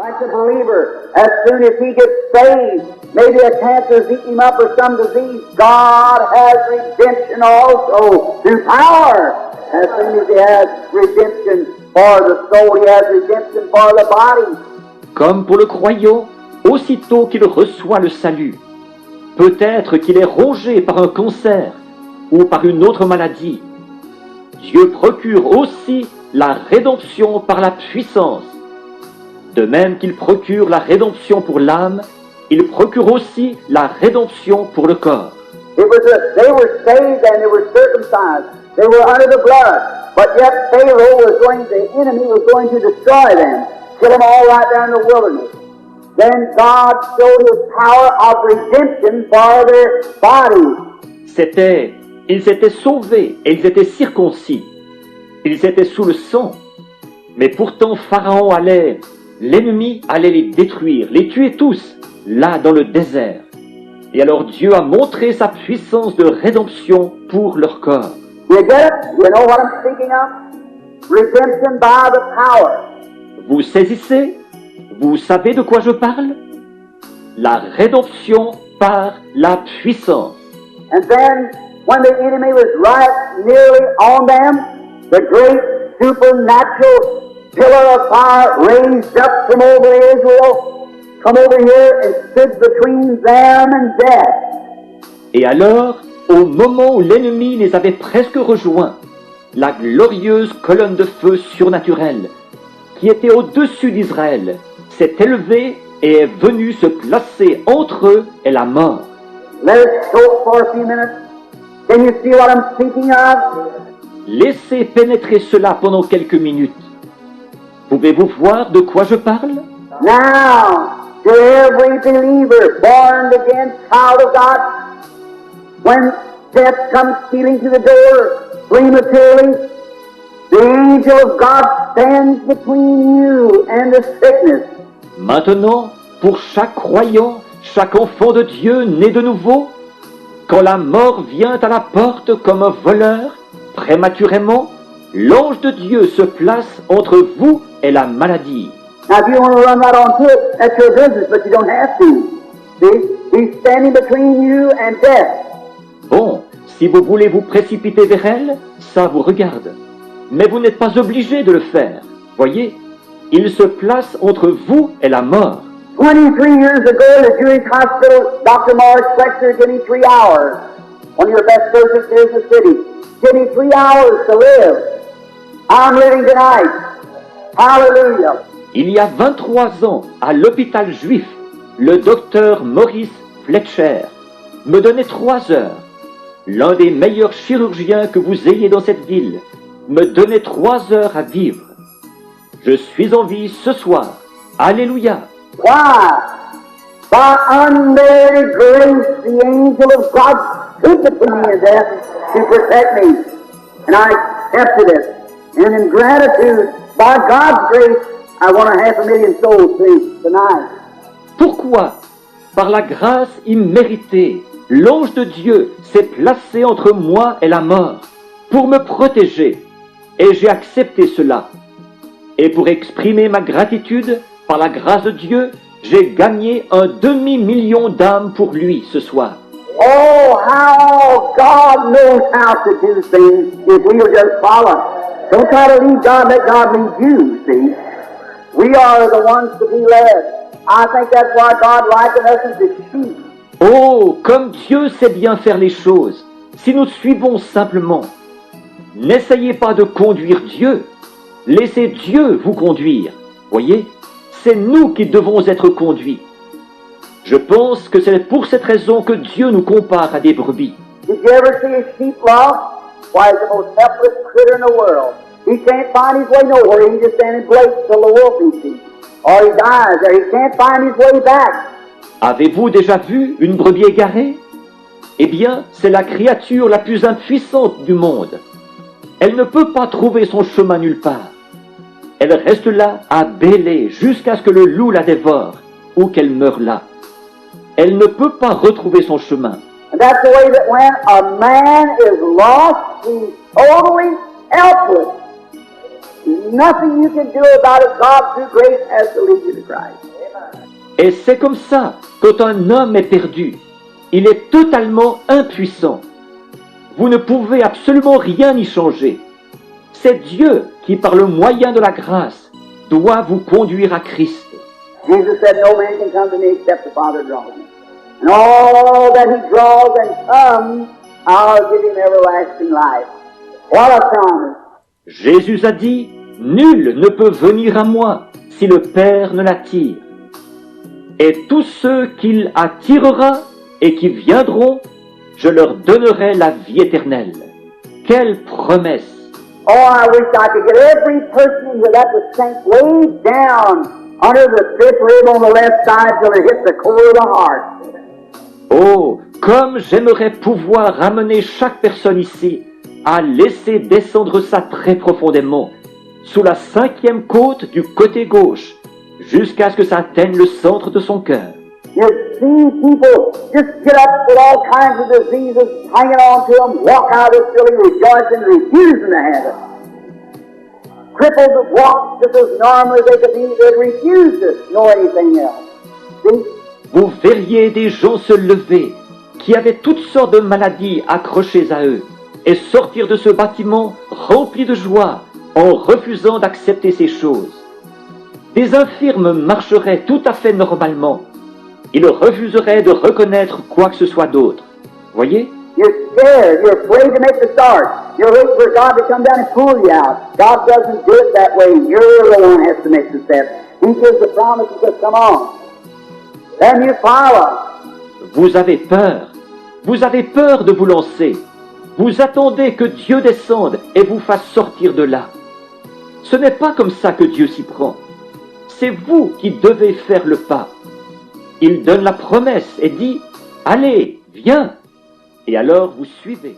Like the believer, as soon as he gets saved, maybe a cancer's eating him up or some disease, God has redemption also through power. As soon as he has redemption for the soul, he has redemption for the body. Comme pour le croyant, aussitôt qu'il reçoit le salut, peut-être qu'il est rongé par un cancer ou par une autre maladie, Dieu procure aussi la rédemption par la puissance. De même qu'il procure la rédemption pour l'âme, il procure aussi la rédemption pour le corps. They were saved and they were circumcised. They were under the blood. But yet the enemy was going to destroy them, kill them all right there in the wilderness. Then God showed His power of redemption for their bodies. Ils étaient sauvés et ils étaient circoncis. Ils étaient sous le sang. Mais pourtant Pharaon l'ennemi allait les détruire, les tuer tous, là dans le désert. Et alors Dieu a montré sa puissance de rédemption pour leur corps. You get it? You know what I'm speaking of? Redemption by the power. Vous saisissez? Vous savez de quoi je parle? La rédemption par la puissance. And then, when the enemy was right nearly on them, the great supernatural pillar of fire raised up from over Israel, come over here and stood between them and death. Et alors, au moment où l'ennemi les avait presque rejoints, la glorieuse colonne de feu surnaturelle, qui était au-dessus d'Israël, s'est élevée et est venue se placer entre eux et la mort. Let us go for a few minutes. Can you see what I'm speaking of? Laissez pénétrer cela pendant quelques minutes. Pouvez-vous voir de quoi je parle? Now, to every believer, born again, child of God, when death comes stealing to the door prematurely, the angel of God stands between you and the sickness. Maintenant, pour chaque croyant, chaque enfant de Dieu né de nouveau, quand la mort vient à la porte comme un voleur, prématurément, l'ange de Dieu se place entre vous et la maladie. Now, if you want to run right onto it, that's your business, but you don't have to. See? He's standing between you and death. Bon, si vous voulez vous précipiter vers elle, ça vous regarde. Mais vous n'êtes pas obligé de le faire. Voyez, il se place entre vous et la mort. 23 years ago, the Jewish hospital, Dr. Morris Fletcher gave me 3 hours. One of your best surgeons here in the city. Give me 3 hours to live. I'm living tonight. Hallelujah. Il y a 23 ans, à l'hôpital juif, le docteur Maurice Fletcher me donnait 3 heures. L'un des meilleurs chirurgiens que vous ayez dans cette ville me donnait 3 heures à vivre. Je suis en vie ce soir. Alléluia. Why? By unmerited grace, the angel of God stood between me and death to protect me. And I accepted it. And in gratitude, by God's grace, I won 500,000 souls tonight. Pourquoi? Par la grâce imméritée, l'ange de Dieu s'est placé entre moi et la mort pour me protéger. Et j'ai accepté cela. Et pour exprimer ma gratitude, par la grâce de Dieu, j'ai gagné 250 000 d'âmes pour lui ce soir. Oh, how God knows how to do things if we will just follow. Don't try to lead God, let God lead you, see. We are the ones to be led. I think that's why God likened us as the sheep. Oh, comme Dieu sait bien faire les choses, si nous suivons simplement. N'essayez pas de conduire Dieu, laissez Dieu vous conduire. Voyez, c'est nous qui devons être conduits. Je pense que c'est pour cette raison que Dieu nous compare à des brebis. Did you ever see a sheep lost? Why, he's the most helpless critter in the world. He can't find his way nowhere. He just stands and waits till the wolf eats him. Or he dies there. He can't find his way back. Avez-vous déjà vu une brebis égarée? Eh bien, c'est la créature la plus impuissante du monde. Elle ne peut pas trouver son chemin nulle part. Elle reste là à bêler jusqu'à ce que le loup la dévore ou qu'elle meure là. Elle ne peut pas retrouver son chemin. And that's the way that when a man is lost, he's totally helpless. Nothing you can do about it. God, through grace, has to lead you to Christ. Et c'est comme ça, quand un homme est perdu, il est totalement impuissant. Vous ne pouvez absolument rien y changer. C'est Dieu qui, par le moyen de la grâce, doit vous conduire à Christ. Jesus said, no man can come to me except the Father draws him. And all that he draws and comes, I'll give him everlasting life. What a promise. Jésus a dit, nul ne peut venir à moi si le Père ne l'attire. Et tous ceux qu'il attirera et qui viendront, je leur donnerai la vie éternelle. Quelle promesse! Oh, I wish I could get every person into that to sink way down under the fifth rib on the left side till it hits the core of the heart. Oh, comme j'aimerais pouvoir ramener chaque personne ici à laisser descendre ça très profondément, sous la 5e côte du côté gauche, jusqu'à ce que ça atteigne le centre de son cœur. You see people just get up with all kinds of diseases hanging on to them, walk out of this building rejoicing, refusing to have it. Cripples that walk just as normal as they could be, they'd refuse to know anything else. See? Vous verriez des gens se lever qui avaient toutes sortes de maladies accrochées à eux et sortir de ce bâtiment rempli de joie en refusant d'accepter ces choses. Des infirmes marcheraient tout à fait normalement. Ils refuseraient de reconnaître quoi que ce soit d'autre. Voyez? You're scared. You're afraid to make the start. You're waiting for God to come down and pull you out. God doesn't do it that way. You're the one who has to make the step. He gives the promise and says, come on. Then you follow. Vous avez peur. Vous avez peur de vous lancer. Vous attendez que Dieu descende et vous fasse sortir de là. Ce n'est pas comme ça que Dieu s'y prend. C'est vous qui devez faire le pas. Il donne la promesse et dit « Allez, viens !» Et alors vous suivez.